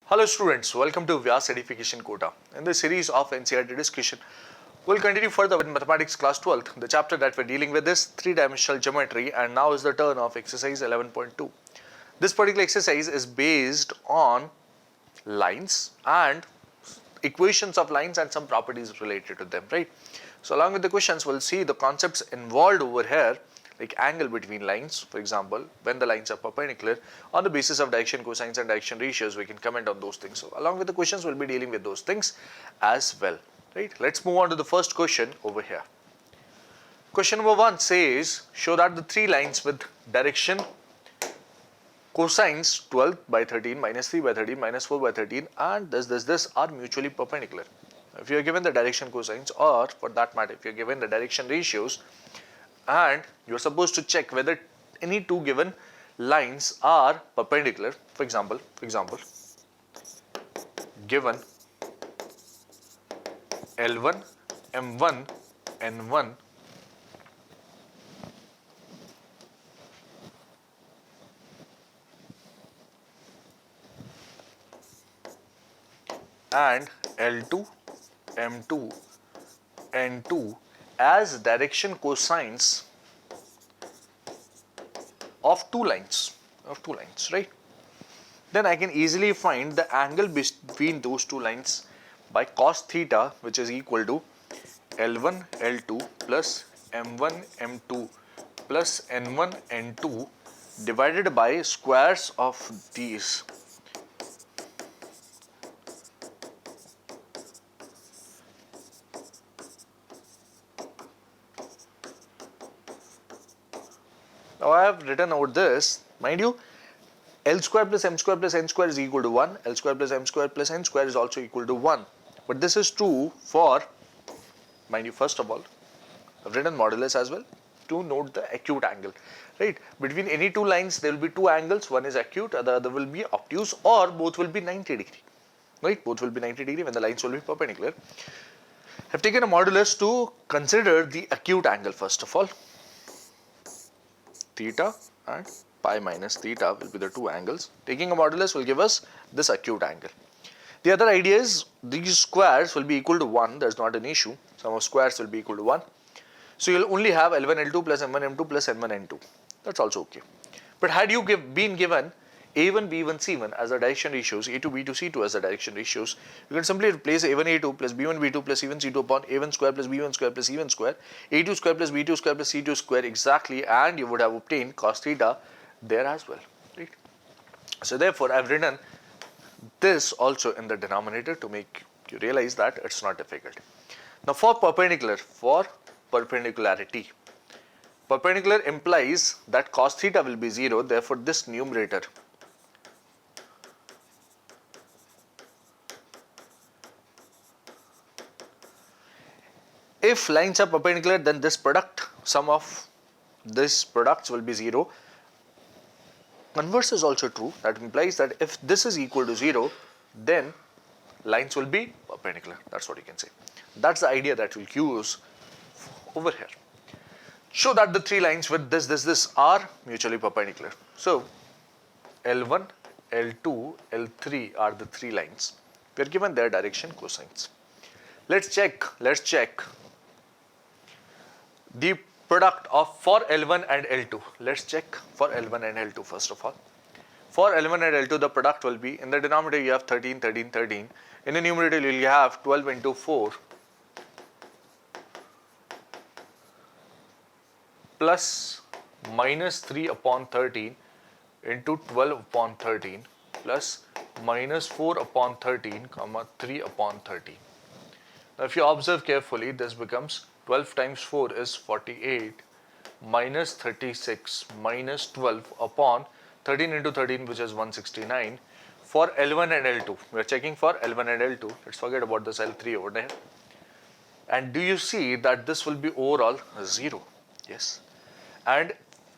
Hello students, welcome to Vyas Edification Kota. In this series of NCERT discussion, we'll continue further with Mathematics class 12th. The chapter that we're dealing with is three-dimensional geometry, and now is the turn of exercise 11.2. This particular exercise is based on lines and equations of lines and some properties related to them, right? So along with the questions, we'll see the concepts involved over here, like angle between lines, for example, when the lines are perpendicular. On the basis of direction cosines and direction ratios, we can comment on those things. So along with the questions, we'll be dealing with those things as well, right? Let's move on to the first question over here. Question number 1 says, show that the three lines with direction cosines 12 by 13, minus 3 by 13, minus 4 by 13 and this are mutually perpendicular. If you are given the direction cosines, or for that matter, if you are given the direction ratios, and you are supposed to check whether any two given lines are perpendicular. For example, given L1, M1, N1 and L2, M2, N2 as direction cosines of two lines, right? Then I can easily find the angle between those two lines by cos theta, which is equal to L1 L2 plus M1 M2 plus N1 N2 divided by squares of these. Now I have written out this, mind you, L square plus M square plus N square is equal to 1, L square plus M square plus N square is also equal to 1. But this is true for, mind you, first of all, I have written modulus as well to note the acute angle, right? Between any two lines, there will be two angles, one is acute, the other will be obtuse, or both will be 90 degree, right? Both will be 90 degree when the lines will be perpendicular. I have taken a modulus to consider the acute angle first of all. Theta and pi minus theta will be the two angles. Taking a modulus will give us this acute angle. The other idea is these squares will be equal to 1. There is not an issue. Sum of squares will be equal to 1. So you will only have L1 L2 plus M1 M2 plus N1 N2. That's also okay. But had you been given A1 B1 C1 as the direction ratios, A2 B2 C2 as the direction ratios, you can simply replace A1 A2 plus B1 B2 plus C1 C2 upon A1 square plus B1 square plus C1 square, A2 square plus B2 square plus C2 square exactly, and you would have obtained cos theta there as well, right? So therefore I have written this also in the denominator to make you realize that it's not difficult. Now for perpendicularity, perpendicular implies that cos theta will be 0, therefore this numerator if lines are perpendicular, then this product, sum of these products will be 0. Converse is also true. That implies that if this is equal to 0, then lines will be perpendicular. That's what you can say. That's the idea that we'll use over here. Show that the three lines with this are mutually perpendicular. So L1, L2, L3 are the three lines. We are given their direction cosines. Let's check the product of for L1 and L2. Let's check for L1 and L2 first of all. For L1 and L2, the product will be, in the denominator you have 13, 13, 13. In the numerator you will have 12 into 4 plus minus 3 upon 13 into 12 upon 13 plus minus 4 upon 13 comma 3 upon 13. Now if you observe carefully, this becomes 12 times 4 is 48 minus 36 minus 12 upon 13 into 13, which is 169 for L1 and L2. We are checking for L1 and L2. Let's forget about this L3 over there. And do you see that this will be overall 0? Yes. And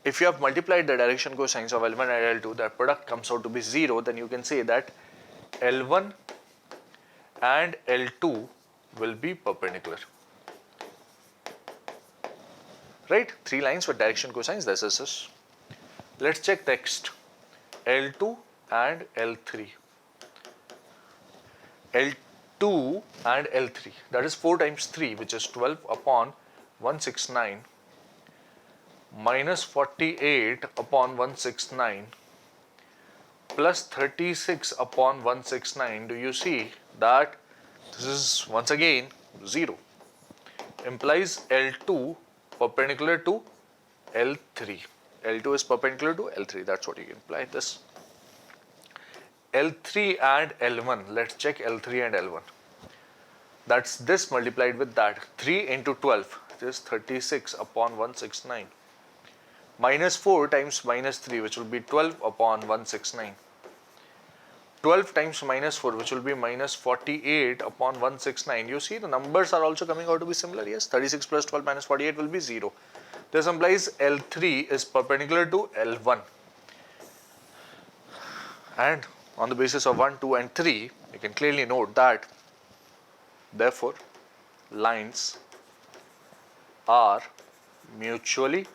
if you have multiplied the direction cosines of L1 and L2, the product comes out to be 0, then you can say that L1 and L2 will be perpendicular. Right? Three lines with direction cosines, this is this. Let's check next. L2 and L3. L2 and L3. That is 4 times 3, which is 12 upon 169 minus 48 upon 169 plus 36 upon 169. Do you see that this is once again 0? Implies L2 perpendicular to L3. L2 is perpendicular to L3. That's what you can imply this. L3 and L1. Let's check L3 and L1. That's this multiplied with that. 3 into 12. This is 36 upon 169. Minus 4 times minus 3, which will be 12 upon 169. 12 times minus 4, which will be minus 48 upon 169. You see the numbers are also coming out to be similar. Yes, 36 plus 12 minus 48 will be 0. This implies L3 is perpendicular to L1. And on the basis of 1, 2 and 3, you can clearly note that therefore lines are mutually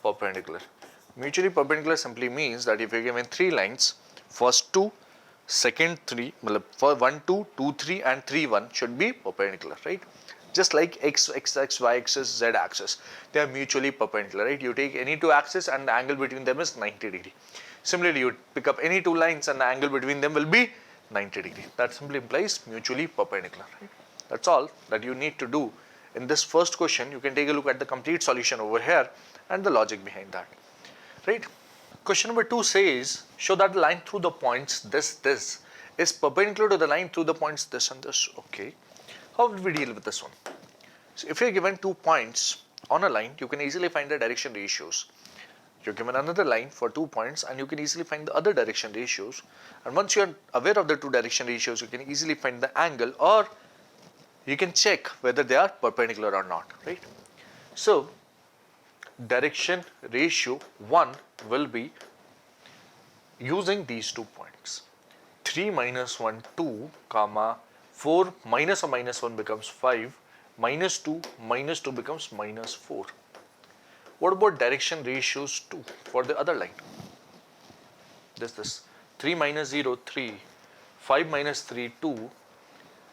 perpendicular. Mutually perpendicular simply means that if you are given 3 lines, first 2, second 3, for 1, 2, 2, 3 and 3, 1 should be perpendicular, right? Just like x axis, y axis, z axis, they are mutually perpendicular, right? You take any 2 axes and the angle between them is 90 degree. Similarly, you pick up any 2 lines and the angle between them will be 90 degree. That simply implies mutually perpendicular, right? That's all that you need to do in this first question. You can take a look at the complete solution over here and the logic behind that, right? Question number 2 says, show that the line through the points this is perpendicular to the line through the points this and this. Okay, how will we deal with this one? So if you're given 2 points on a line, you can easily find the direction ratios. You're given another line for 2 points and you can easily find the other direction ratios. And once you're aware of the 2 direction ratios, you can easily find the angle, or you can check whether they are perpendicular or not, right? So direction ratio 1 will be using these 2 points. 3 minus 1, 2, comma 4 minus a minus 1 becomes 5, minus 2 becomes minus 4. What about direction ratios 2 for the other line? This 3 minus 0, 3, 5 minus 3, 2,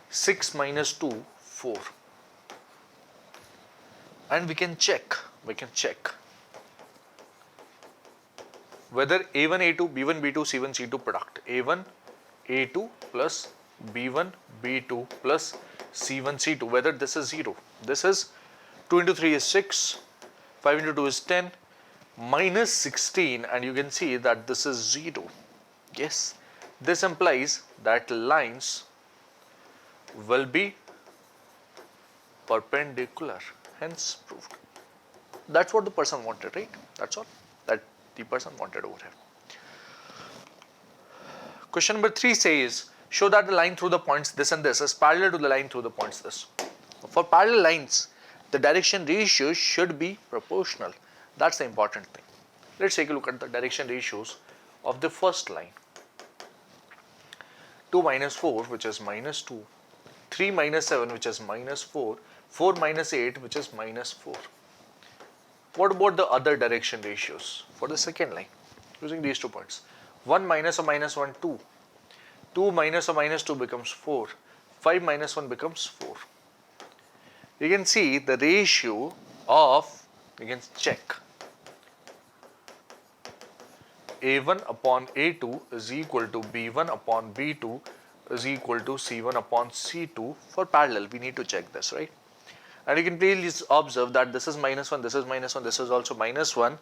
6 minus 2, 4. And we can check whether A1, A2, B1, B2, C1, C2 product. A1, A2 plus B1, B2 plus C1, C2, whether this is 0. This is 2 into 3 is 6, 5 into 2 is 10, minus 16, and you can see that this is 0. Yes, this implies that lines will be perpendicular, hence proved. That's what the person wanted, right? That's all that the person wanted over here. Question number 3 says, show that the line through the points this and this is parallel to the line through the points this. For parallel lines, the direction ratio should be proportional. That's the important thing. Let's take a look at the direction ratios of the first line. 2 minus 4, which is minus 2, 3 minus 7, which is minus 4, 4 minus 8, which is minus 4. What about the other direction ratios for the second line using these 2 points? 1 minus a minus 1, 2. 2 minus a minus 2 becomes 4. 5 minus 1 becomes 4. You can see the ratio of, you can check, A1 upon A2 is equal to B1 upon B2 is equal to C1 upon C2 for parallel. We need to check this, right? And you can please observe that this is minus 1, this is minus 1, this is also minus 1.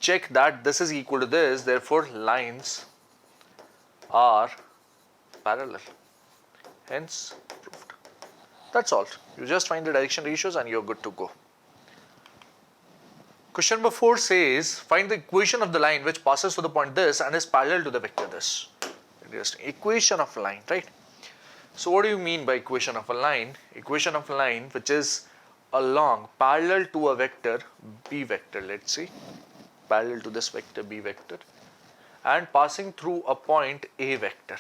Check that this is equal to this, therefore lines are parallel, hence proved. That's all. You just find the direction ratios and you're good to go. Question number 4 says, find the equation of the line which passes through the point this and is parallel to the vector this. Interesting. Equation of a line, right? So what do you mean by equation of a line? Equation of a line which is along parallel to a vector b vector, let's see, parallel to this vector b vector, and passing through a point a vector.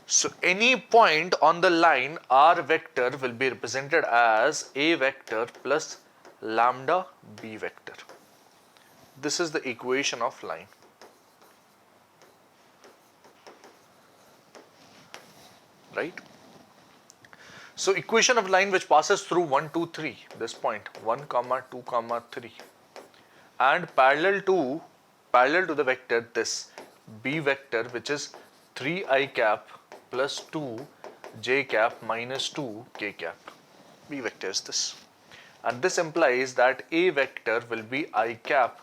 So any point on the line r vector will be represented as a vector plus lambda b vector. This is the equation of line. right? So equation of line which passes through 1, 2, 3, this point 1, 2, 3, and parallel to the vector this b vector, which is 3i cap plus 2 j cap minus 2 k cap. B vector is this, and this implies that a vector will be I cap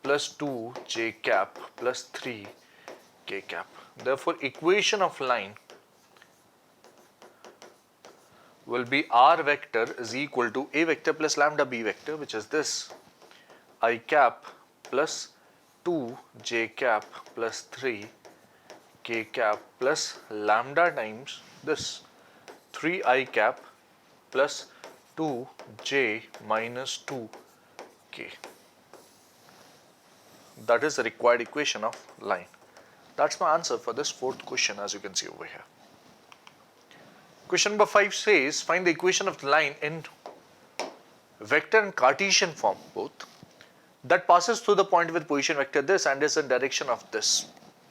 plus 2 j cap plus 3 k cap. Therefore equation of line will be r vector is equal to a vector plus lambda b vector, which is this I cap plus 2 j cap plus 3 k cap plus lambda times this 3i cap plus 2 j minus 2 k. That is the required equation of line. That's my answer for this fourth question, as you can see over here. Question number 5 says, find the equation of the line in vector and Cartesian form both that passes through the point with position vector this and is in direction of this.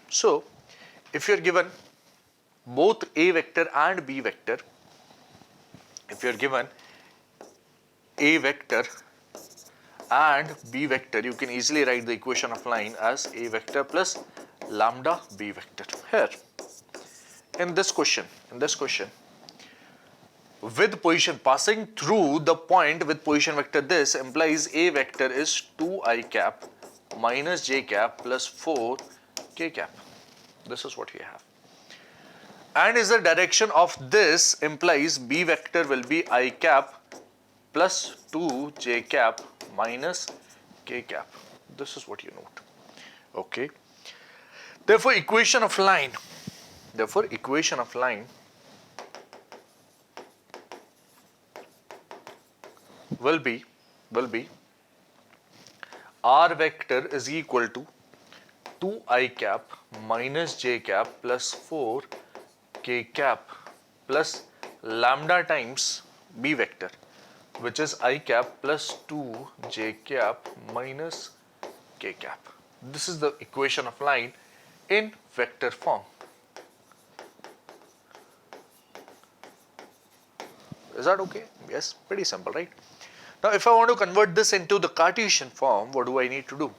So if you are given both a vector and b vector, if you are given a vector and b vector, you can easily write the equation of line as a vector plus lambda b vector. Here in this question with position passing through the point with position vector this implies a vector is 2i cap minus j cap plus 4 k cap. This is what we have. And is the direction of this implies b vector will be I cap plus 2 j cap minus k cap. This is what you note. Okay. Therefore equation of line will be r vector is equal to 2i cap minus j cap plus 4 k cap plus lambda times b vector, which is I cap plus 2 j cap minus k cap. This is the equation of line in vector form. Is that okay? Yes, pretty simple, right? Now if I want to convert this into the Cartesian form, what do I need to do?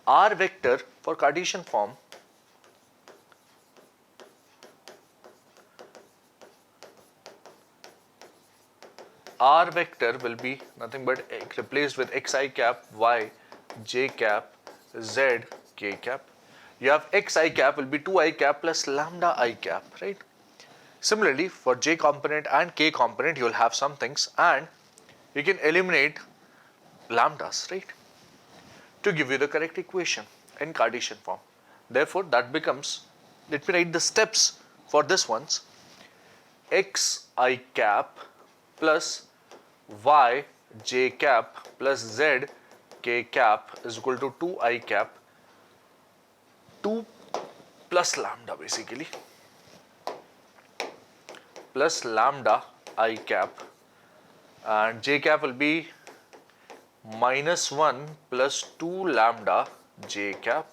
R vector for Cartesian form R vector will be nothing but replaced with xi cap, y, j cap, z, k cap. You have xi cap will be 2i cap plus lambda I cap, right? Similarly, for j component and k component, you will have some things, and you can eliminate lambdas, right, to give you the correct equation in Cartesian form. Therefore, that becomes, let me write the steps for this ones. xi cap plus y j cap plus z k cap is equal to 2i cap 2 plus lambda basically plus lambda I cap, and j cap will be minus 1 plus 2 lambda j cap,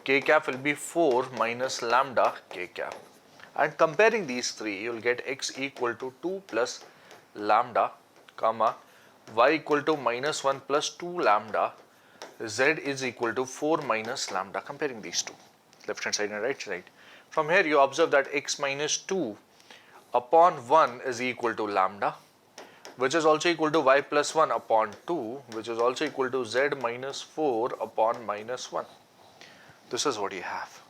k cap will be 4 minus lambda k cap, and comparing these three you will get x equal to 2 plus lambda comma y equal to minus 1 plus 2 lambda, z is equal to 4 minus lambda. Comparing these two, left hand side and right side. From here you observe that x minus 2 upon 1 is equal to lambda, which is also equal to y plus 1 upon 2, which is also equal to z minus 4 upon minus 1. This is what you have.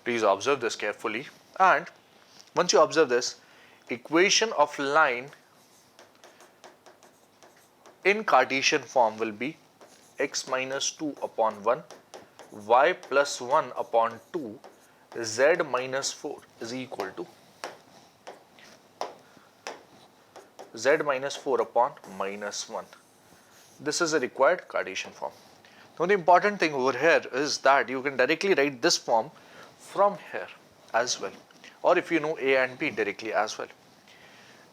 Please observe this carefully, and once you observe this, equation of line in Cartesian form will be x minus 2 upon 1, y plus 1 upon 2, z minus 4 is equal to z minus 4 upon minus 1. This is a required Cartesian form. Now the important thing over here is that you can directly write this form from here as well, or if you know a and b directly as well.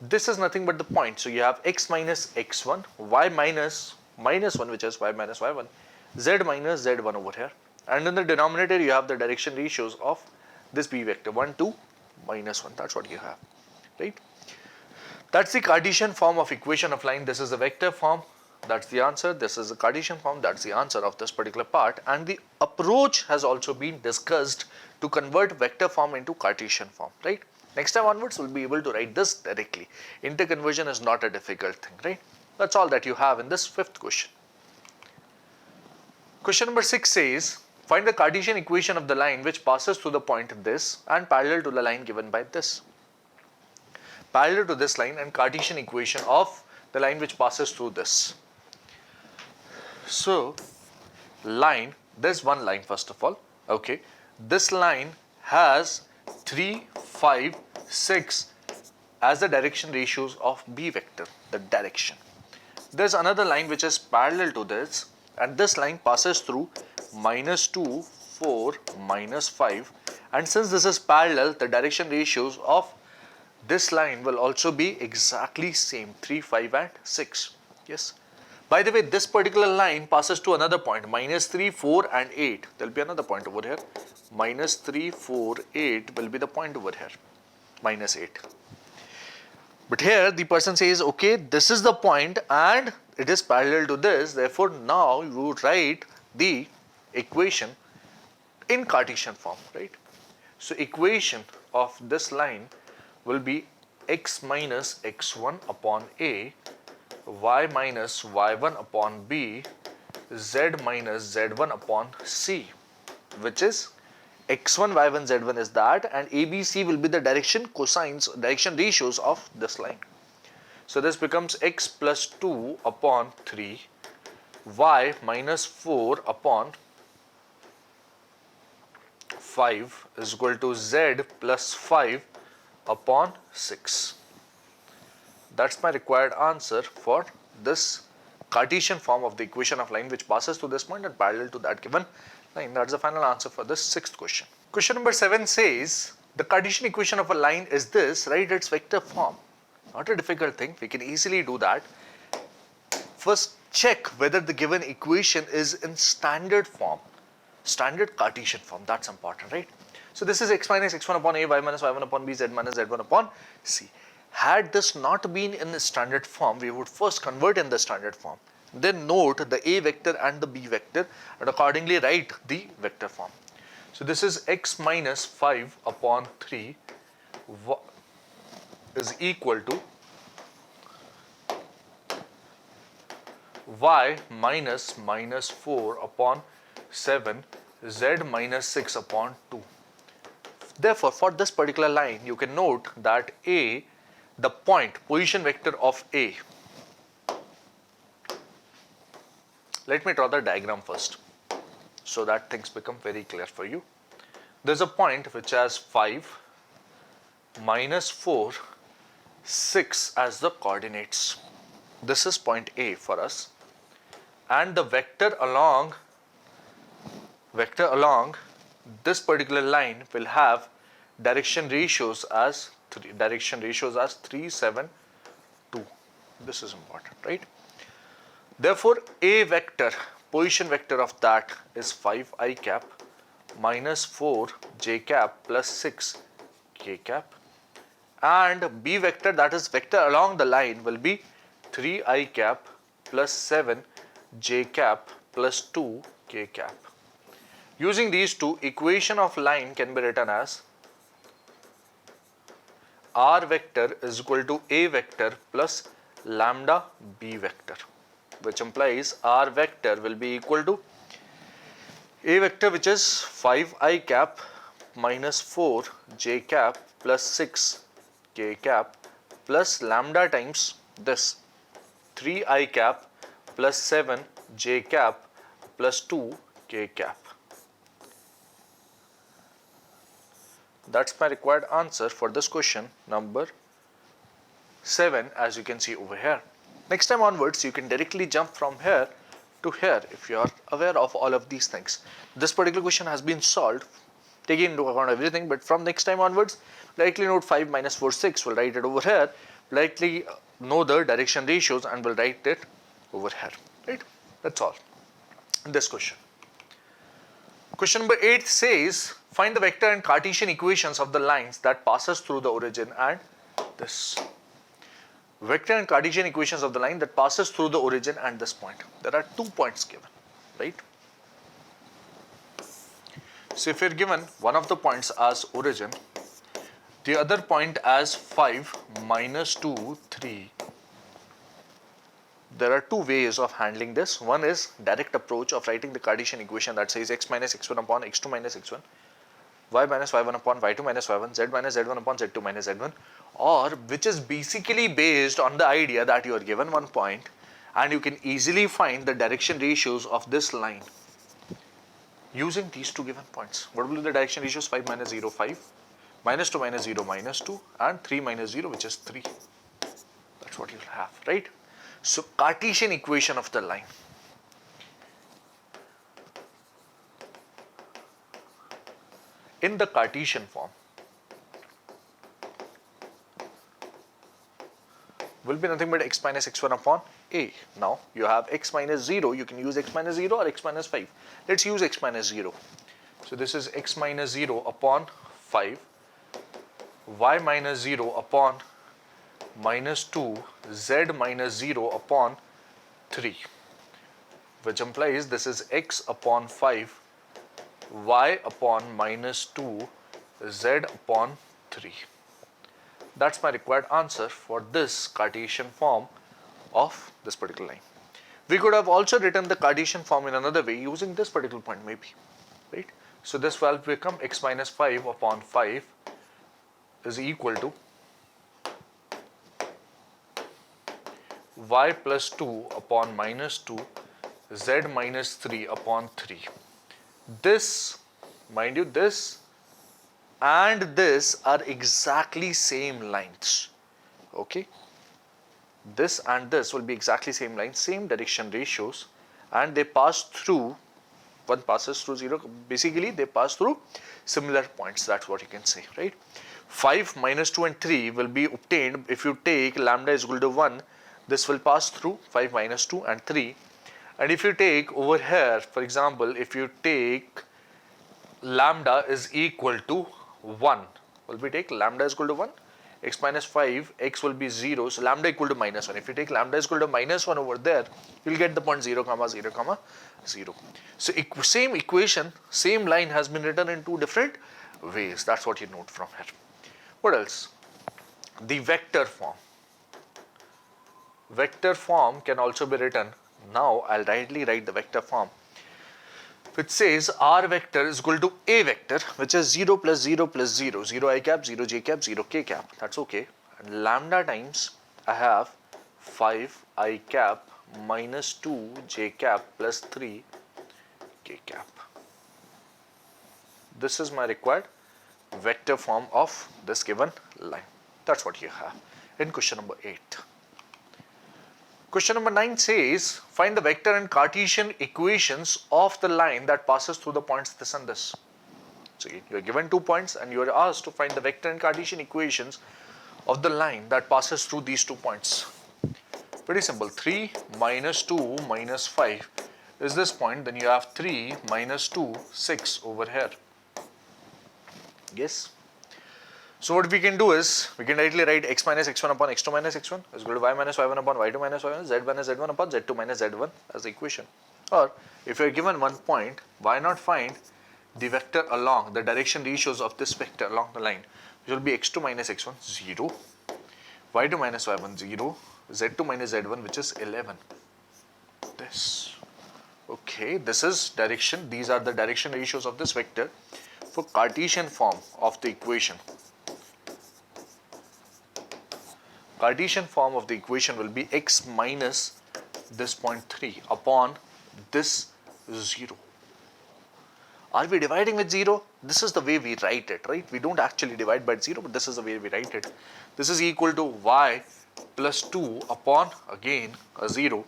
This is nothing but the point. So you have x minus x1, y minus minus 1, which is y minus y1, z minus z1 over here, and in the denominator you have the direction ratios of this b vector 1, 2, minus 1. That's what you have, right? That's the Cartesian form of equation of line. This is the vector form. That's the answer. This is the Cartesian form. That's the answer of this particular part. And the approach has also been discussed to convert vector form into Cartesian form, right? Next time onwards, we'll be able to write this directly. Interconversion is not a difficult thing, right? That's all that you have in this fifth question. Question number 6 says, find the Cartesian equation of the line which passes through the point this and parallel to the line given by this. Parallel to this line and Cartesian equation of the line which passes through this. So, line, there's one line first of all, okay. This line has 3, 5, 6 as the direction ratios of B vector, the direction. There's another line which is parallel to this, and this line passes through -2, 4, -5, and since this is parallel, the direction ratios of this line will also be exactly same, 3, 5 and 6. Yes. By the way, this particular line passes to another point, -3, 4 and 8. There will be another point over here. -3, 4, 8 will be the point over here, -8. But here the person says, okay, this is the point and it is parallel to this. Therefore, now you write the equation in Cartesian form, right? So, equation of this line will be x minus x1 upon a, y minus y1 upon b, z minus z1 upon c, which is x1, y1, z1 is that, and ABC will be the direction cosines, direction ratios of this line. So this becomes x plus 2 upon 3, y minus 4 upon 5 is equal to z plus 5 upon 6. That's my required answer for this Cartesian form of the equation of line which passes through this point and parallel to that given line. That's the final answer for this sixth question. Question number 7 says, the Cartesian equation of a line is this, write its vector form. Not a difficult thing, we can easily do that. First check whether the given equation is in standard form, standard Cartesian form, that's important, right? So this is x minus x1 upon a, y minus y1 upon b, z minus z1 upon c. Had this not been in the standard form, we would first convert in the standard form. Then note the a vector and the b vector and accordingly write the vector form. So this is x minus 5 upon 3 is equal to y minus minus 4 upon 7 z minus 6 upon 2. Therefore, for this particular line, you can note that a, the point, position vector of a. Let me draw the diagram first so that things become very clear for you. There's a point which has 5, minus 4, 6 as the coordinates. This is point A for us, and the vector along this particular line will have direction ratios as 3, 7, 2. This is important, right? Therefore, a vector, position vector of that is 5 I cap minus 4 j cap plus 6 k cap, and b vector, that is vector along the line, will be 3 I cap plus 7 j cap plus 2 k cap. Using these two, equation of line can be written as r vector is equal to a vector plus lambda b vector, which implies r vector will be equal to a vector, which is 5 I cap minus 4 j cap plus 6 k cap plus lambda times this 3 I cap plus 7 j cap plus 2 k cap. That's my required answer for this question number 7, as you can see over here. Next time onwards, you can directly jump from here to here if you are aware of all of these things. This particular question has been solved, taking into account everything, but from next time onwards, likely note 5 minus 4, 6, we'll write it over here, likely know the direction ratios and we'll write it over here, right? That's all in this question. Question number 8 says, Find the vector and Cartesian equations of the lines that passes through the origin and this. Vector and Cartesian equations of the line that passes through the origin and this point. There are 2 points given, right? So if you're given one of the points as origin, the other point as 5, -2, 3. There are 2 ways of handling this. One is direct approach of writing the Cartesian equation that says x minus x1 upon x2 minus x1, y minus y1 upon y2 minus y1, z minus z1 upon z2 minus z1, or which is basically based on the idea that you are given one point and you can easily find the direction ratios of this line using these 2 given points. What will be the direction ratios? 5 minus 0, 5, minus 2 minus 0, minus 2, and 3 minus 0, which is 3. That's what you'll have, right? So Cartesian equation of the line. In the Cartesian form will be nothing but x minus x1 upon a. Now you have x minus 0, you can use x minus 0 or x minus 5. Let's use x minus 0. So this is x minus 0 upon 5, y minus 0 upon minus 2, z minus 0 upon 3, which implies this is x upon 5, y upon minus 2, z upon 3. That's my required answer for this Cartesian form of this particular line. We could have also written the Cartesian form in another way using this particular point maybe, right? So this will become x minus 5 upon 5 is equal to y plus 2 upon minus 2, z minus 3 upon 3. This, mind you, this and this are exactly same lines, okay? This and this will be exactly same lines, same direction ratios, and they pass through, one passes through 0, basically they pass through similar points, that's what you can say, right? 5, minus 2 and 3 will be obtained if you take lambda is equal to 1, this will pass through 5 minus 2 and 3. And if you take over here, for example, if you take lambda is equal to 1, will we take lambda is equal to 1, x minus 5, x will be 0, so lambda equal to minus 1. If you take lambda is equal to minus 1 over there, you will get the point 0, 0, 0. So same equation, same line has been written in 2 different ways. That's what you note from here. What else? The vector form. Vector form can also be written. Now I'll rightly write the vector form, which says r vector is equal to a vector, which is 0 plus 0 plus 0, 0 I cap, 0 j cap, 0 k cap, that's okay. And lambda times I have 5 I cap minus 2 j cap plus 3 k cap. This is my required vector form of this given line. That's what you have in question number 8. Question number 9 says, find the vector and Cartesian equations of the line that passes through the points this and this. So you are given 2 points and you are asked to find the vector and Cartesian equations of the line that passes through these 2 points. Pretty simple. 3 minus 2 minus 5 is this point. Then you have 3 minus 2, 6 over here. Yes. So what we can do is, we can directly write x minus x1 upon x2 minus x1 is equal to y minus y1 upon y2 minus y1, z minus z1 upon z2 minus z1 as the equation. Or if you are given one point, why not find the vector along the direction ratios of this vector along the line, which will be x2 minus x1 0, y2 minus y1 0, z2 minus z1, which is 11. This. Okay, this is direction. These are the direction ratios of this vector for Cartesian form of the equation. Cartesian form of the equation will be x minus this point 3 upon this 0. Are we dividing with 0? This is the way we write it, right? We don't actually divide by 0, but this is the way we write it. This is equal to y plus 2 upon, again, a 0.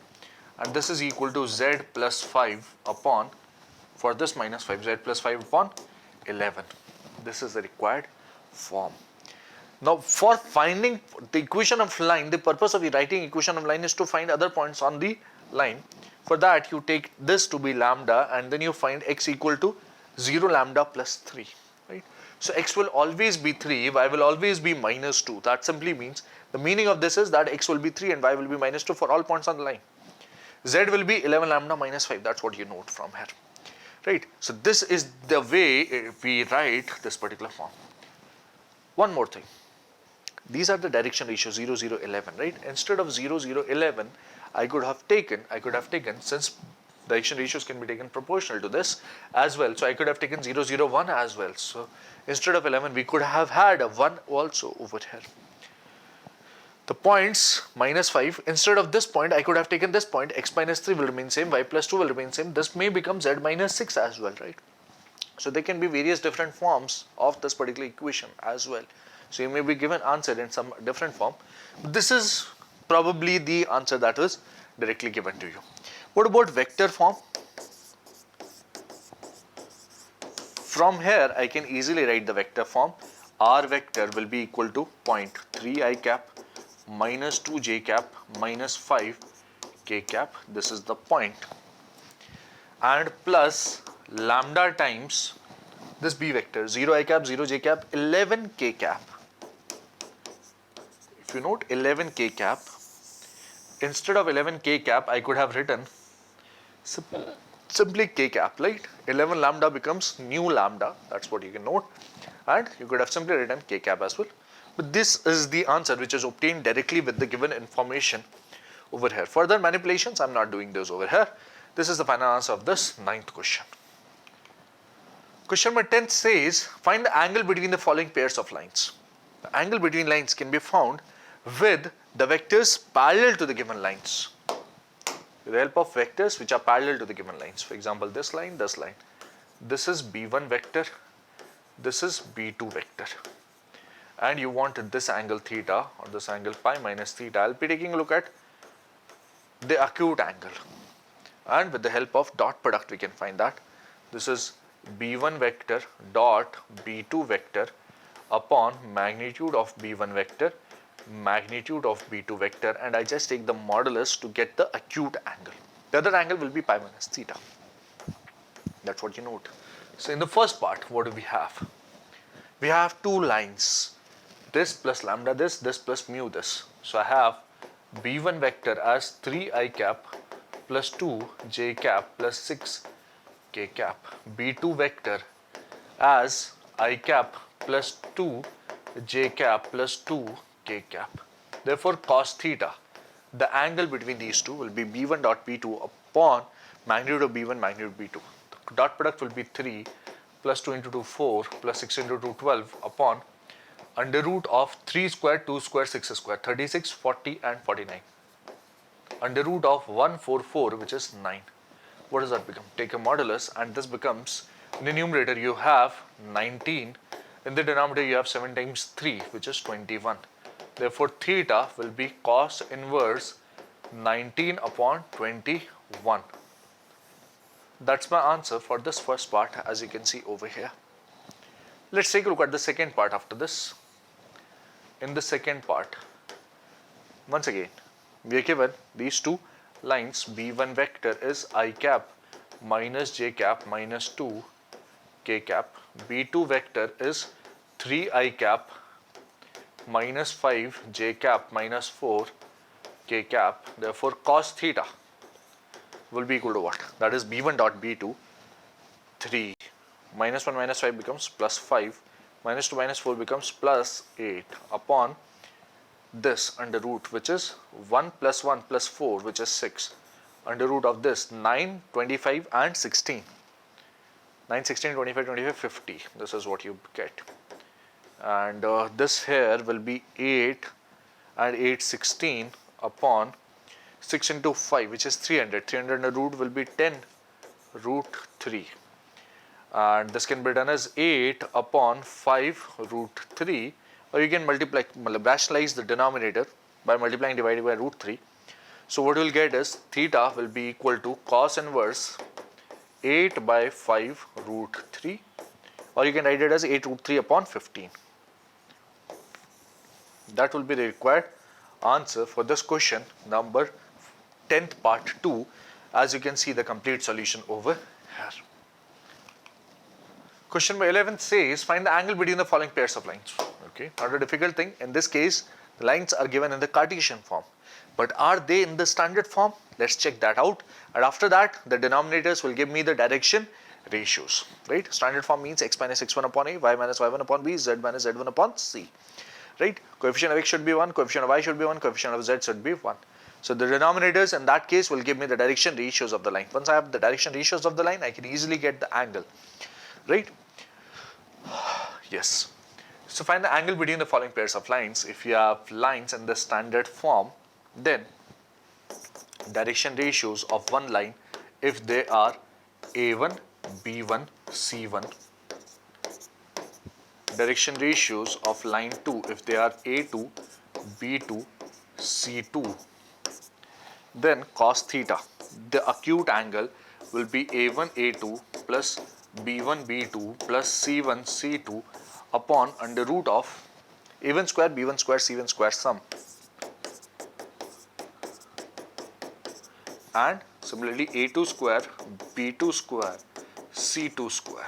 And this is equal to z plus 5 upon, for this minus 5, z plus 5 upon 11. This is the required form. Now, for finding the equation of line, the purpose of the writing equation of line is to find other points on the line. For that, you take this to be lambda and then you find x equal to 0 lambda plus 3. right? So x will always be 3, y will always be minus 2. That simply means the meaning of this is that x will be 3 and y will be minus 2 for all points on the line. Z will be 11 lambda minus 5. That's what you note from here, right? So this is the way we write this particular form. One more thing. These are the direction ratios 0, 0, 11, right? Instead of 0, 0, 11, I could have taken, since direction ratios can be taken proportional to this as well. So I could have taken 0, 0, 1 as well. So instead of 11, we could have had a 1 also over here. The points minus 5, instead of this point, I could have taken this point, x minus 3 will remain same, y plus 2 will remain same. This may become z minus 6 as well, right? So there can be various different forms of this particular equation as well. So you may be given answer in some different form. This is probably the answer that is directly given to you. What about vector form? From here, I can easily write the vector form. R vector will be equal to 0.3 cap minus 2 j cap minus 5 k cap. This is the point. And plus lambda times this b vector 0 I cap 0 j cap 11 k cap. If you note 11 k cap, instead of 11 k cap, I could have written simply k cap, right? 11 lambda becomes new lambda. That's what you can note. And you could have simply written k cap as well. But this is the answer which is obtained directly with the given information over here. Further manipulations, I'm not doing those over here. This is the final answer of this 9th question. Question number 10 says, find the angle between the following pairs of lines. The angle between lines can be found with the vectors parallel to the given lines. With the help of vectors which are parallel to the given lines. For example, this line, this line. This is B1 vector. This is B2 vector. And you want this angle theta or this angle pi minus theta. I'll be taking a look at the acute angle. And with the help of dot product, we can find that. This is B1 vector dot B2 vector upon magnitude of B1 vector, magnitude of B2 vector, and I just take the modulus to get the acute angle. The other angle will be pi minus theta. That's what you note. So in the first part, what do we have? We have two lines. This plus lambda this plus mu this. So I have B1 vector as 3 cap plus 2 j cap plus 6 k cap. B2 vector as I cap plus 2 j cap plus 2 k cap. Therefore, cos theta, the angle between these two will be B1 dot B2 upon magnitude of B1 magnitude of B2. The dot product will be 3 plus 2 into 2 4 plus 6 into 2 12 upon under root of 3 square 2 square 6 square 36 40 and 49 under root of 144, which is 9. What does that become? Take a modulus and this becomes, in the numerator you have 19, in the denominator you have 7 times 3, which is 21. Therefore theta will be cos inverse 19 upon 21. That's my answer for this first part, as you can see over here. Let's take a look at the second part after this. In the second part, once again, we are given these two lines. B1 vector is I cap minus j cap minus 2 k cap. B2 vector is 3 cap minus 5 j cap minus 4 k cap. Therefore, cos theta will be equal to what? That is B1 dot B2, 3 minus 1 minus 5 becomes plus 5, minus 2 minus 4 becomes plus 8 upon this under root, which is 1 plus 1 plus 4, which is 6, under root of this 9, 25 and 16. 9, 16, 25, 25, 50. This is what you get. And this here will be 8 and 8, 16 upon 6 into 5, which is 300. 300 under root will be 10 root 3. And this can be done as 8 upon 5 root 3, or you can multiply, rationalize the denominator by multiplying divided by root 3. So what you will get is theta will be equal to cos inverse 8 by 5 root 3, or you can write it as 8 root 3 upon 15. That will be the required answer for this question number 10th part 2, as you can see the complete solution over here. Question number 11 says, find the angle between the following pairs of lines. Okay, not a difficult thing. In this case, the lines are given in the Cartesian form. But are they in the standard form? Let's check that out. And after that, the denominators will give me the direction ratios. Right? Standard form means x minus x1 upon a, y minus y1 upon b, z minus z1 upon c. Right? Coefficient of x should be 1, coefficient of y should be 1, coefficient of z should be 1. So the denominators in that case will give me the direction ratios of the line. Once I have the direction ratios of the line, I can easily get the angle. Right? Yes. So find the angle between the following pairs of lines. If you have lines in the standard form, then direction ratios of one line, if they are A1, B1, C1. Direction ratios of line 2, if they are A2, B2, C2. Then cos theta, the acute angle will be A1, A2 plus B1, B2 plus C1, C2 upon under root of A1 square, B1 square, C1 square sum. And similarly A2 square, B2 square, C2 square.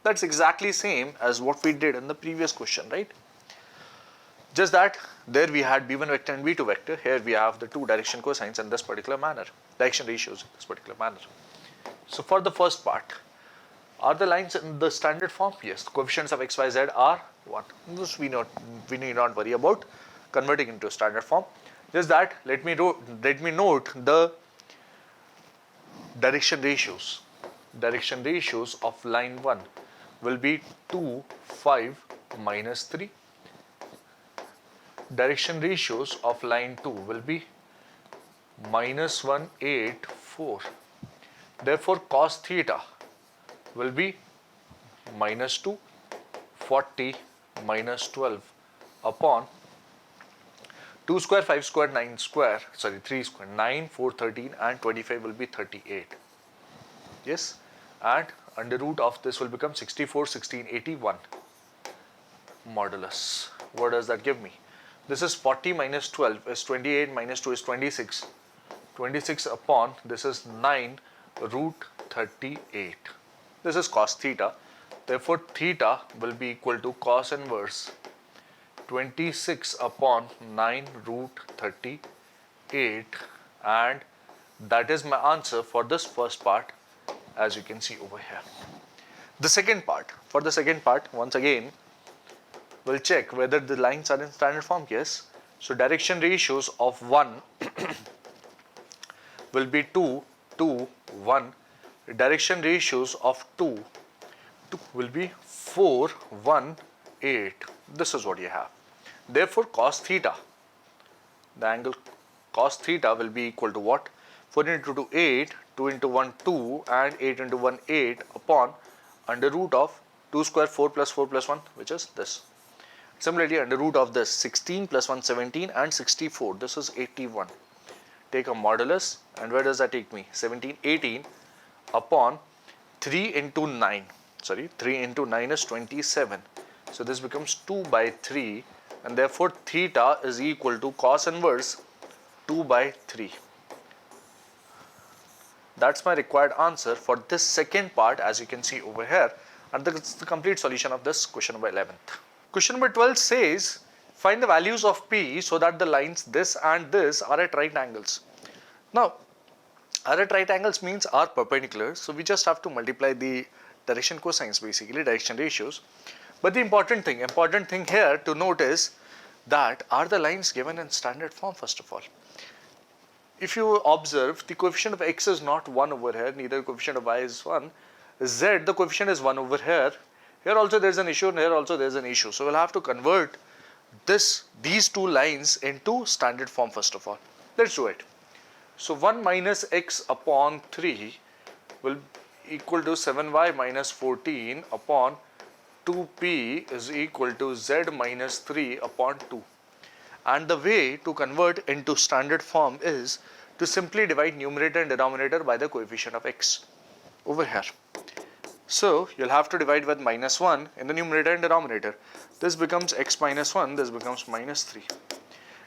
That's exactly same as what we did in the previous question, right? Just that there we had B1 vector and B2 vector. Here we have the two direction cosines in this particular manner, direction ratios in this particular manner. So for the first part, are the lines in the standard form? Yes. Coefficients of x, y, z are 1. This we need not worry about converting into standard form. Just that let me note the direction ratios. Direction ratios of line 1 will be 2, 5, minus 3. Direction ratios of line 2 will be minus 1, 8, 4. Therefore, cos theta will be minus 2, 40, minus 12 upon 2 square, 5 square, 9 square, 3 square, 9, 4, 13 and 25 will be 38. Yes, and under root of this will become 64, 16, 81 modulus. What does that give me? This is 40 minus 12 is 28, minus 2 is 26. 26 upon this is 9 root 38. This is cos theta. Therefore, theta will be equal to cos inverse 26 upon 9 root 38, and that is my answer for this first part, as you can see over here. The second part, for the second part, once again, we'll check whether the lines are in standard form. Yes. So direction ratios of 1 will be 2, 2, 1. Direction ratios of 2 will be 4, 1, 8. This is what you have. Therefore, cos theta, the angle cos theta will be equal to what? 4 into 2, 8, 2 into 1, 2 and 8 into 1, 8 upon under root of 2 square 4 plus 4 plus 1, which is this. Similarly, under root of this 16 plus 1, 17 and 64, this is 81. Take a modulus, and where does that take me? 17, 18 upon 3 into 9. 3 into 9 is 27. So this becomes 2 by 3, and therefore theta is equal to cos inverse 2 by 3. That's my required answer for this second part, as you can see over here, and that's the complete solution of this question number 11th. Question number 12 says, find the values of P so that the lines this and this are at right angles. Now, are at right angles means are perpendicular, so we just have to multiply the direction cosines, basically direction ratios. But the important thing here to note is that are the lines given in standard form first of all. If you observe, the coefficient of x is not 1 over here, neither coefficient of y is 1. Z, the coefficient is 1 over here. Here also there is an issue, and here also there is an issue. So we'll have to convert these two lines into standard form first of all. Let's do it. So 1 minus x upon 3 will equal to 7y minus 14 upon 2p is equal to z minus 3 upon 2. And the way to convert into standard form is to simply divide numerator and denominator by the coefficient of x over here. So you'll have to divide with minus 1 in the numerator and denominator. This becomes x minus 1, this becomes minus 3.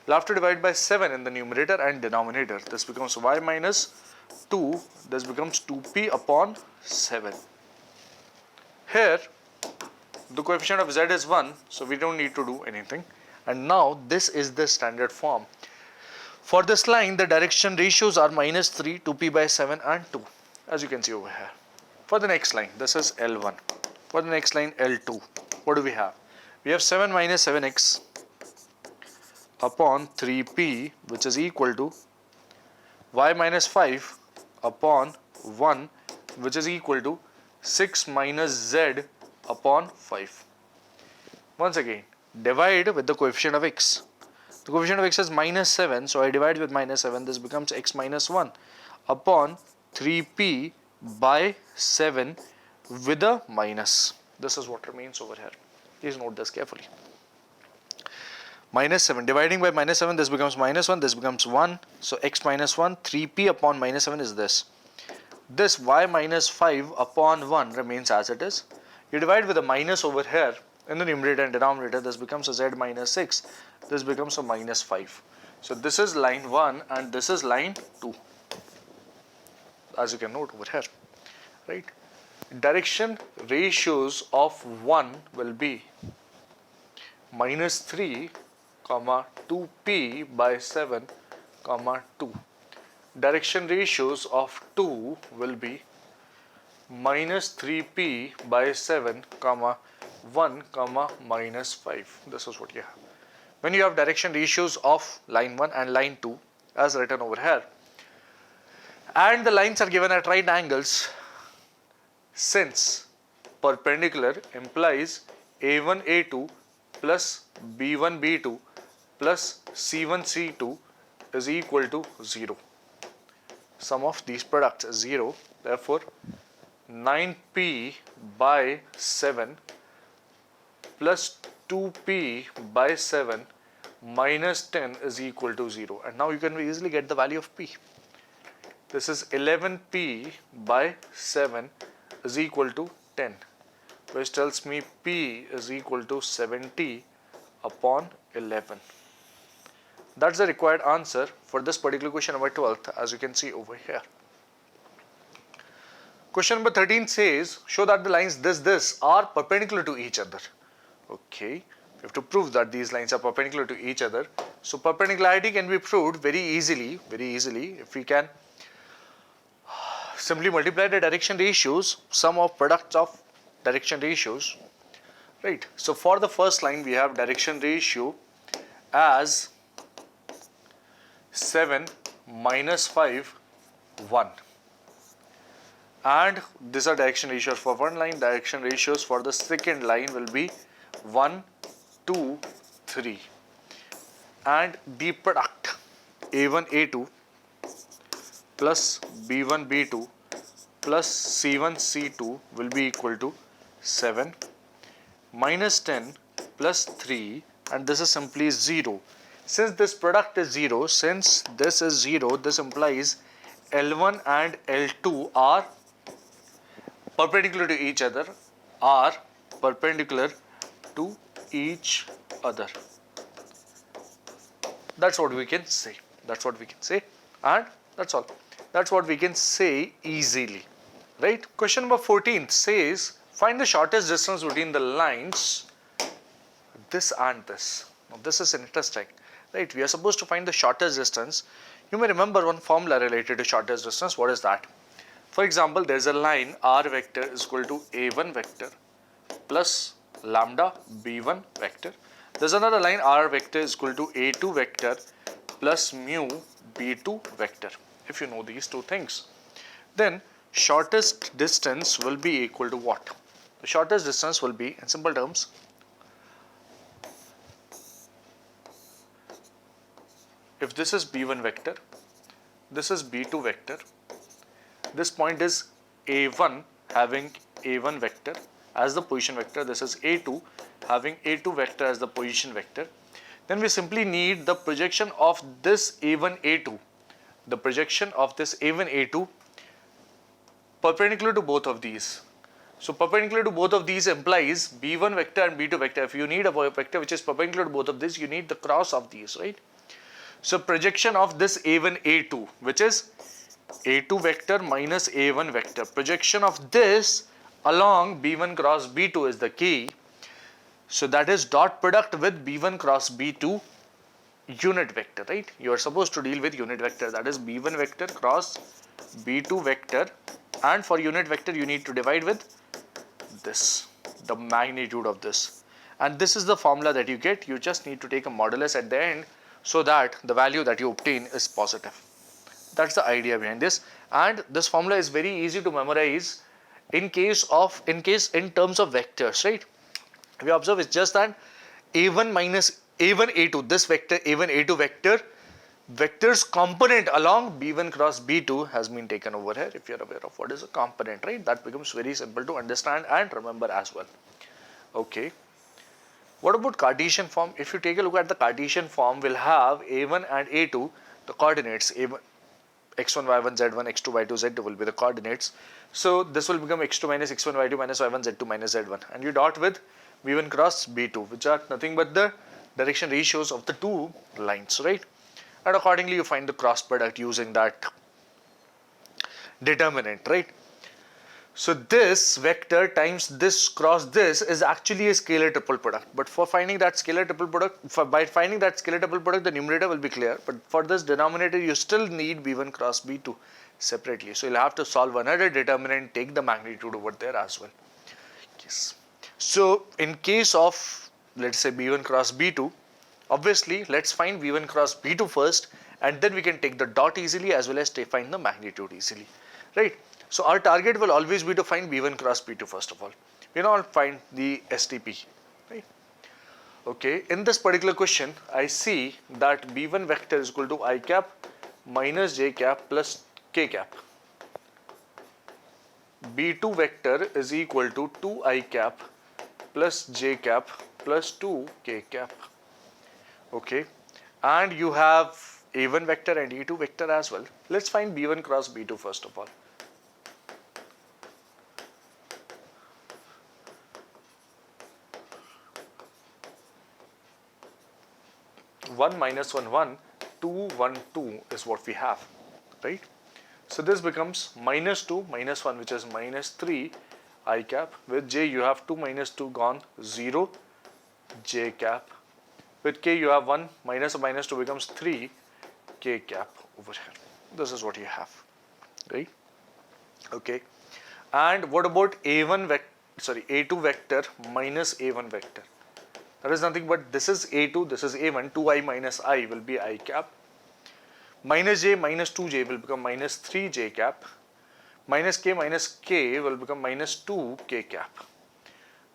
You'll have to divide by 7 in the numerator and denominator. This becomes y minus 2, this becomes 2p upon 7. Here The coefficient of z is 1, so we don't need to do anything. And now this is the standard form. For this line, the direction ratios are -3, 2p by 7 and 2, as you can see over here. For the next line, this is L1. For the next line, L2, what do we have? We have 7 minus 7x upon 3p, which is equal to y minus 5 upon 1, which is equal to 6 minus z upon 5. Once again, divide with the coefficient of x. The coefficient of x is -7, so I divide with -7. This becomes x minus 1 upon 3p by 7 with a minus. This is what remains over here. Please note this carefully. -7 dividing by -7, this becomes -1, this becomes 1. So x minus 1, 3p upon -7 is this. This y minus 5 upon 1 remains as it is. You divide with a minus over here in the numerator and denominator. This becomes a z minus 6. This becomes a minus 5. So this is line 1 and this is line 2, as you can note over here, right? Direction ratios of 1 will be -3, 2p by 7, 2. Direction ratios of 2 will be -3p by 7, 1, minus 5. This is what you have. When you have direction ratios of line 1 and line 2 as written over here, and the lines are given at right angles, since perpendicular implies a1 a2 plus b1 b2 plus c1 c2 is equal to 0. Sum of these products is 0. Therefore, 9p by 7 plus 2p by 7 minus 10 is equal to 0. And now you can easily get the value of p. This is 11p by 7 is equal to 10, which tells me p is equal to 70 upon 11. That's the required answer for this particular question number 12, as you can see over here. Question number 13 says, show that the lines this are perpendicular to each other. Okay, we have to prove that these lines are perpendicular to each other. So perpendicularity can be proved very easily if we can simply multiply the direction ratios, sum of products of direction ratios, right? So for the first line, we have direction ratio as 7 minus 5, 1. And these are direction ratios for one line. Direction ratios for the second line will be 1, 2, 3. And the product a1, a2 plus b1, b2 plus c1, c2 will be equal to 7 minus 10 plus 3, and this is simply 0. Since this product is 0, since this is 0, this implies L1 and L2 are perpendicular to each other, That's what we can say. And that's all. That's what we can say easily, right? Question number 14 says, find the shortest distance between the lines this and this. Now this is interesting, right? We are supposed to find the shortest distance. You may remember one formula related to shortest distance. What is that? For example, there is a line r vector is equal to a1 vector plus lambda b1 vector. There is another line r vector is equal to a2 vector plus mu b2 vector. If you know these two things, then shortest distance will be equal to what? The shortest distance will be, in simple terms, if this is b1 vector, this is b2 vector, this point is a1 having a1 vector as the position vector, this is a2 having a2 vector as the position vector, then we simply need the projection of this a1 a2, the projection of this a1 a2 perpendicular to both of these. So perpendicular to both of these implies b1 vector and b2 vector. If you need a vector which is perpendicular to both of these, you need the cross of these, right? So projection of this a1 a2, which is a2 vector minus a1 vector, projection of this along b1 cross b2 is the key. So that is dot product with b1 cross b2 unit vector, right? You are supposed to deal with unit vector, that is b1 vector cross b2 vector, and for unit vector you need to divide with this, the magnitude of this, and this is the formula that you get. You just need to take a modulus at the end so that the value that you obtain is positive. That's the idea behind this, and this formula is very easy to memorize in terms of vectors, right? We observe it's just that a1 minus a1 a2, this vector a1 a2 vector's component along b1 cross b2 has been taken over here. If you are aware of what is a component, right, that becomes very simple to understand and remember as well. Okay, what about Cartesian form? If you take a look at the Cartesian form, we'll have a1 and a2, the coordinates a1 x1 y1 z1 x2 y2 z2 will be the coordinates. So this will become x2 minus x1 y2 minus y1 z2 minus z1, and you dot with b1 cross b2, which are nothing but the direction ratios of the two lines, right? And accordingly you find the cross product using that determinant, right? So this vector times this cross this is actually a scalar triple product, but for finding that scalar triple product, by finding that scalar triple product, the numerator will be clear, but for this denominator you still need b1 cross b2 separately. So you'll have to solve another determinant, take the magnitude over there as well. Yes. So in case of, let's say, b1 cross b2, obviously let's find b1 cross b2 first, and then we can take the dot easily as well as find the magnitude easily, right? So our target will always be to find b1 cross b2 first of all. We now find the STP, right? Okay, in this particular question, I see that b1 vector is equal to I cap minus j cap plus k cap. b2 vector is equal to 2I cap plus j cap plus 2k cap. Okay, and you have a1 vector and e2 vector as well. Let's find b1 cross b2 first of all. One minus 1 1, 2 1 2 is what we have, right? So this becomes minus 2 minus 1, which is minus 3 I cap. With j you have 2 minus 2 gone, 0 j cap. With k you have 1 minus a minus 2 becomes 3 k cap over here. This is what you have, right? Okay, and what about a1 vector, sorry, a2 vector minus a1 vector? That is nothing but this is a2, this is a1, 2I minus I will be I cap. Minus j minus 2j will become minus 3j cap. Minus k will become minus 2k cap.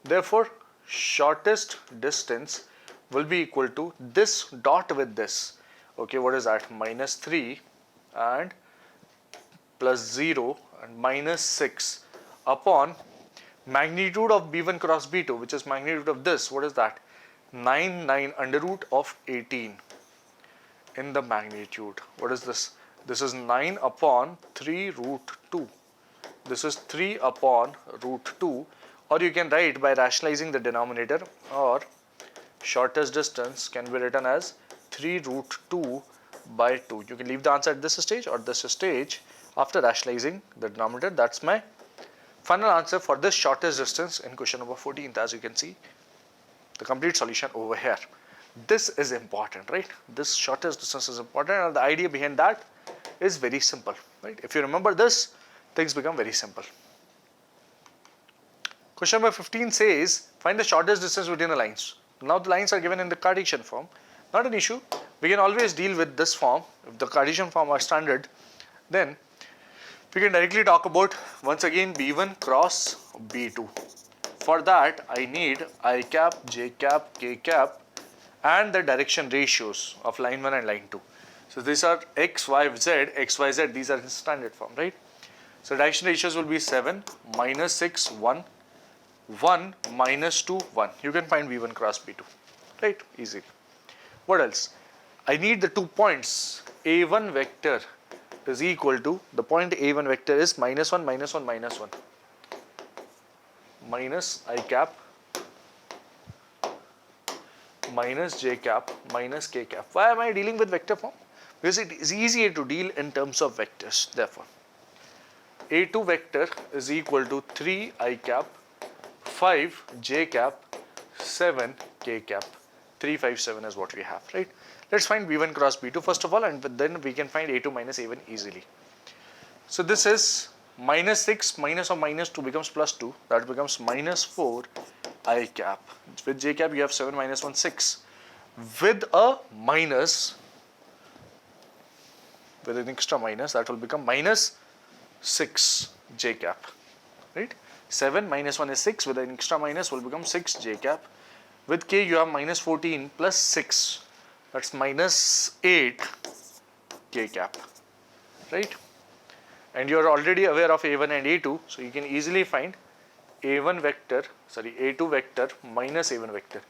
Therefore, shortest distance will be equal to this dot with this. Okay, what is that? Minus 3 and plus 0 and minus 6 upon magnitude of b1 cross b2, which is magnitude of this. What is that? 9 under root of 18 in the magnitude. What is this? This is 9 upon 3 root 2. This is 3 upon root 2, or you can write by rationalizing the denominator, or shortest distance can be written as 3 root 2 by 2. You can leave the answer at this stage or this stage after rationalizing the denominator. That's my final answer for this shortest distance in question number 14th. As you can see, the complete solution over here. This is important, right? This shortest distance is important, and the idea behind that is very simple, right? If you remember this, things become very simple. Question number 15 says, find the shortest distance between the lines. Now the lines are given in the Cartesian form. Not an issue. We can always deal with this form. If the Cartesian form are standard, then we can directly talk about once again b1 cross b2. For that, I need I cap, j cap, k cap, and the direction ratios of line 1 and line 2. So these are x, y, z, x, y, z. These are in standard form, right? So direction ratios will be 7, minus 6, 1, 1, minus 2, 1. You can find v1 cross b2, right? Easy. What else? I need the 2 points. A1 vector is equal to, the point A1 vector is minus 1, minus 1, minus 1. Minus I cap, minus j cap, minus k cap. Why am I dealing with vector form? Because it is easier to deal in terms of vectors. Therefore, A2 vector is equal to 3 I cap, 5 j cap, 7 k cap. 357 is what we have, right? Let's find B1 cross B2 first of all, and then we can find A2 minus A1 easily. So this is minus 6 minus or minus 2 becomes plus 2. That becomes minus 4 I cap. With J cap you have 7 minus 1 6. With a minus, with an extra minus, that will become minus 6 J cap, right? 7 minus 1 is 6, with an extra minus will become 6 J cap. With K you have minus 14 plus 6, that's minus 8 K cap, right? And you are already aware of A1 and A2, so you can easily find A2 vector minus A1 vector.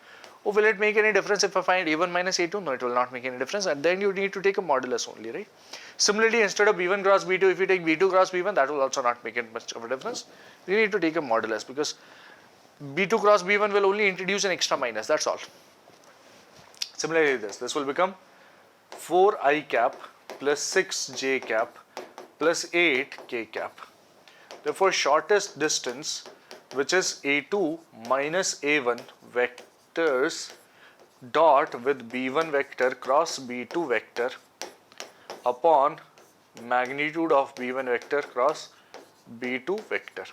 Oh, will it make any difference if I find A1 minus A2? No, it will not make any difference, and then you need to take a modulus only, right? Similarly, instead of B1 cross B2, if you take B2 cross B1, that will also not make it much of a difference. You need to take a modulus because B2 cross B1 will only introduce an extra minus, that's all. Similarly, this will become 4 I cap plus 6 J cap plus 8 K cap. Therefore, shortest distance, which is A2 minus A1 vectors dot with B1 vector cross B2 vector upon magnitude of B1 vector cross B2 vector,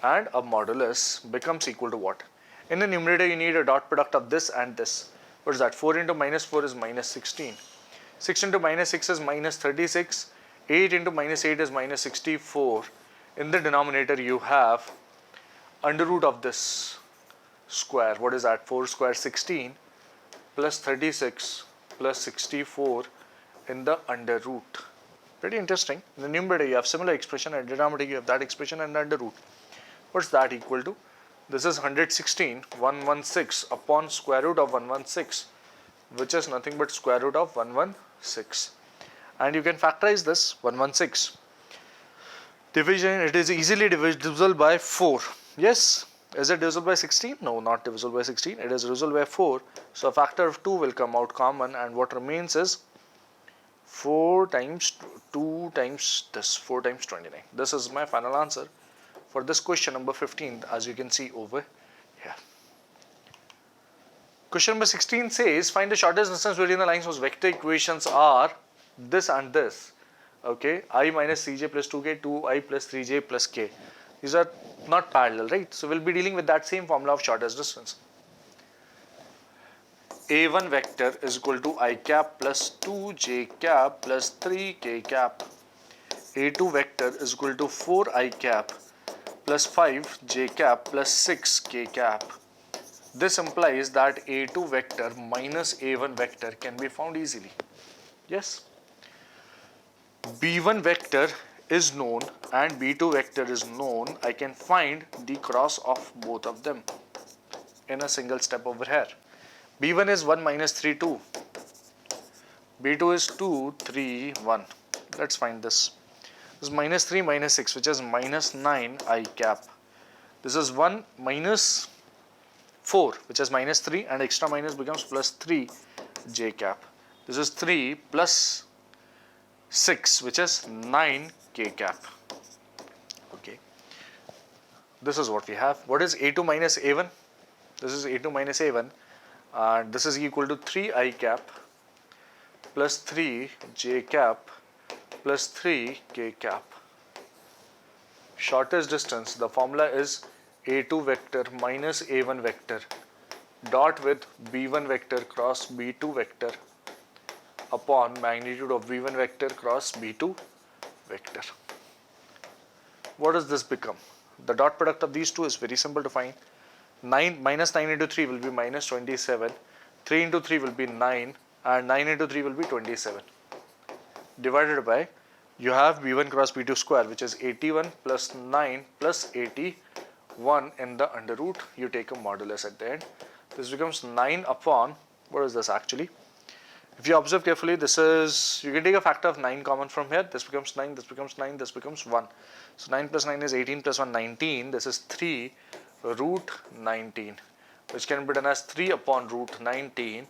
and a modulus becomes equal to what? In the numerator you need a dot product of this and this. What is that? 4 into minus 4 is minus 16. 6 into minus 6 is minus 36. 8 into minus 8 is minus 64. In the denominator you have under root of this square. What is that? 4 square 16 plus 36 plus 64 in the under root. Pretty interesting. In the numerator you have similar expression, and denominator you have that expression and under root. What's that equal to? This is 116 upon square root of 116, which is nothing but square root of 116. And you can factorize this 116. Division, it is easily divisible by 4. Yes. Is it divisible by 16? No, not divisible by 16. It is divisible by 4. So a factor of 2 will come out common, and what remains is 4 times 2 times this, 4 times 29. This is my final answer for this question number 15, as you can see over here. Question number 16 says, find the shortest distance between the lines whose vector equations are this and this. Okay, I minus 3j plus 2k, 2i plus 3j plus k. These are not parallel, right? So we'll be dealing with that same formula of shortest distance. A1 vector is equal to I cap plus 2j cap plus 3k cap. A2 vector is equal to 4i cap plus 5j cap plus 6k cap. This implies that A2 vector minus A1 vector can be found easily. Yes. B1 vector is known and B2 vector is known. I can find the cross of both of them in a single step over here. B1 is 1 minus 3, 2. B2 is 2, 3, 1. Let's find this. This is minus 3 minus 6, which is minus 9 I cap. This is 1 minus 4, which is minus 3, and extra minus becomes plus 3 j cap. This is 3 plus 6, which is 9 k cap. Okay. This is what we have. What is A2 minus A1? This is A2 minus A1, and this is equal to 3 I cap plus 3 j cap plus 3 k cap. Shortest distance, the formula is A2 vector minus A1 vector dot with B1 vector cross B2 vector upon magnitude of B1 vector cross B2 vector. What does this become? The dot product of these two is very simple to find. Minus 9 into 3 will be minus 27. 3 into 3 will be 9, and 9 into 3 will be 27. Divided by, you have B1 cross B2 square, which is 81 plus 9 plus 81 in the under root. You take a modulus at the end. This becomes 9 upon, what is this actually? If you observe carefully, this is, you can take a factor of 9 common from here. This becomes 9, this becomes 9, this becomes 1. So 9 plus 9 is 18 plus 1, 19. This is 3 root 19, which can be done as 3 upon root 19,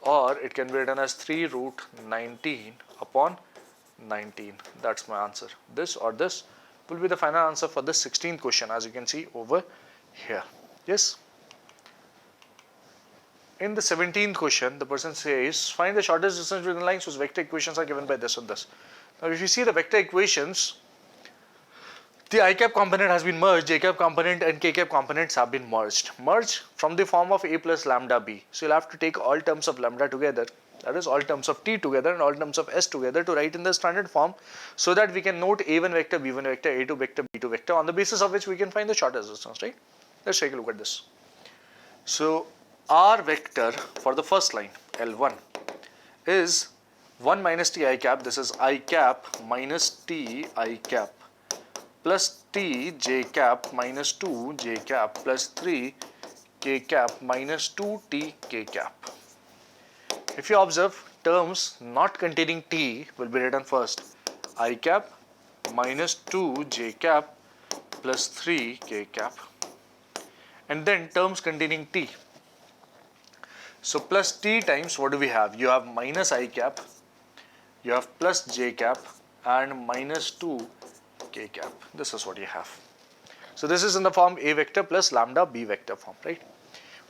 or it can be written as 3 root 19 upon 19. That's my answer. This or this will be the final answer for this 16th question, as you can see over here. Yes. in the 17th question, the person says, find the shortest distance between lines whose vector equations are given by this and this. Now, if you see the vector equations, the I cap component has been merged, J cap component and K cap components have been merged. Merged from the form of A plus lambda B. So, you'll have to take all terms of lambda together, that is all terms of T together and all terms of S together to write in the standard form, so that we can note A1 vector, B1 vector, A2 vector, B2 vector, on the basis of which we can find the shortest distance, right? Let's take a look at this. So, R vector for the first line, L1, is 1 minus T I cap, this is I cap minus T I cap, plus T J cap minus 2 J cap plus 3 K cap minus 2 T K cap. If you observe, terms not containing T will be written first. I cap minus 2 J cap plus 3 K cap. And then terms containing T. So plus T times what do we have? You have minus I cap, you have plus J cap and minus 2 K cap. This is what you have. So this is in the form A vector plus lambda B vector form, right?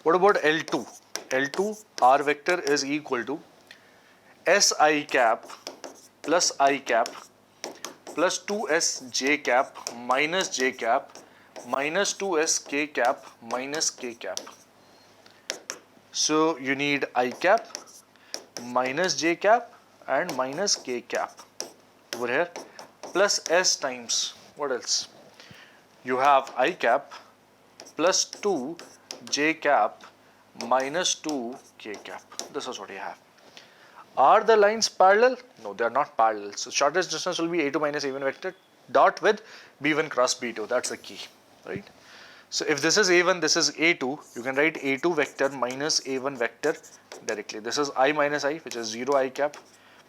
What about L2? L2 R vector is equal to S I cap plus I cap plus 2S J cap minus J cap minus 2S K cap minus K cap. So you need I cap minus J cap and minus K cap over here, plus S times what else? You have I cap plus 2 J cap minus 2 K cap. This is what you have. Are the lines parallel? No, they are not parallel. So shortest distance will be A2 minus A1 vector dot with B1 cross B2. That's the key, right? So if this is A1, this is A2, you can write A2 vector minus A1 vector directly. This is I minus I, which is 0 I cap,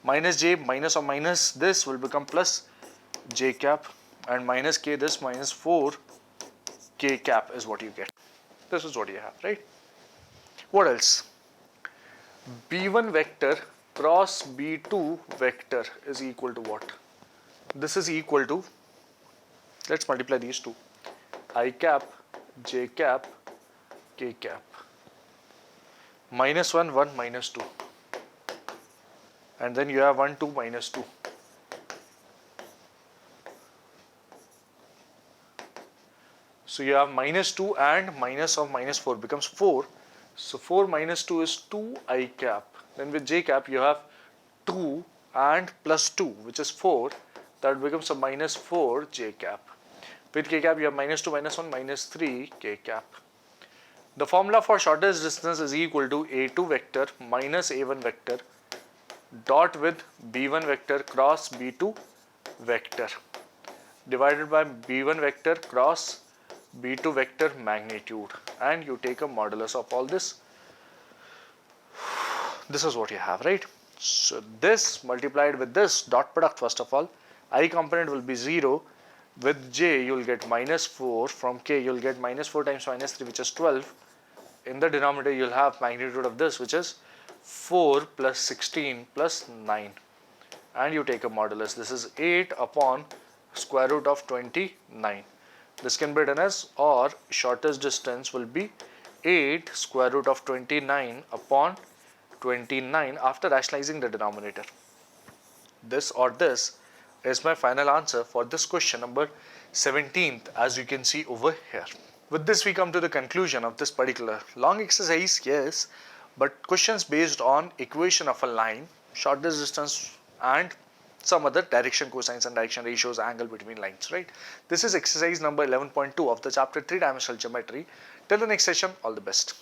minus J, minus or minus this will become plus J cap, and minus K, this minus 4 K cap is what you get. This is what you have, right? What else? B1 vector cross B2 vector is equal to what? This is equal to, let's multiply these two, I cap, J cap, K cap, minus 1, 1, minus 2, and then you have 1, 2, minus 2. So you have minus 2 and minus of minus 4 becomes 4. So 4 minus 2 is 2 I cap. Then with J cap you have 2 and plus 2, which is 4. That becomes a minus 4 J cap. With K cap you have minus 2 minus 1 minus 3 K cap. The formula for shortest distance is equal to A2 vector minus A1 vector dot with B1 vector cross B2 vector divided by B1 vector cross B2 vector magnitude, and you take a modulus of all this. This is what you have, right? So this multiplied with this dot product, first of all, I component will be 0. With J you will get minus 4, from K you will get minus 4 times minus 3, which is 12. In the denominator you will have magnitude of this, which is 4 plus 16 plus 9, and you take a modulus. This is 8 upon square root of 29. This can be written as, or shortest distance will be 8 square root of 29 upon 29 after rationalizing the denominator. This or this is my final answer for this question number 17th, as you can see over here. With this we come to the conclusion of this particular long exercise, yes, but questions based on equation of a line, shortest distance and some other direction cosines and direction ratios, angle between lines, right? This is exercise number 11.2 of the chapter 3-dimensional geometry. Till the next session, all the best.